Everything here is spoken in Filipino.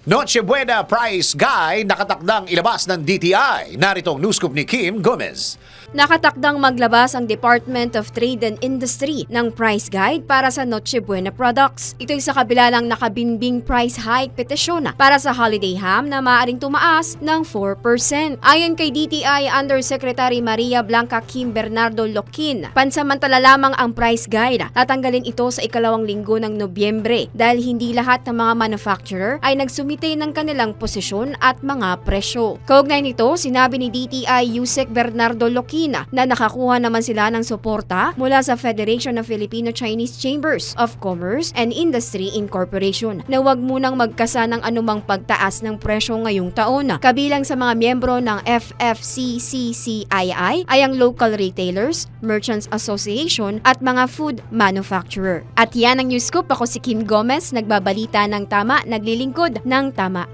Noche Buena Price Guide nakatakdang ilabas ng DTI. Narito ang news scoop ni Kim Gomez. Nakatakdang maglabas ang Department of Trade and Industry ng price guide para sa Noche Buena products. Ito'y sa kabila ng nakabinbing price hike petisyon para sa holiday ham na maaaring tumaas ng 4%. Ayon kay DTI Undersecretary Maria Blanca Kim Bernardo Loquin, pansamantala lamang ang price guide. Tatanggalin ito sa ikalawang linggo ng Nobyembre dahil hindi lahat ng mga manufacturer ay nagsumite ng kanilang posisyon at mga presyo. Kaugnay nito, sinabi ni DTI Yusek Bernardo Loquin na nakakuha naman sila ng suporta mula sa Federation of Filipino-Chinese Chambers of Commerce and Industry Incorporation na huwag munang magkasa ng anumang pagtaas ng presyo ngayong taon. Kabilang sa mga miyembro ng FFCCCII ay ang local retailers, Merchants Association at mga food manufacturer. At yan ang news scoop. Ako si Kim Gomez, nagbabalita ng tama, naglilingkod ng tama.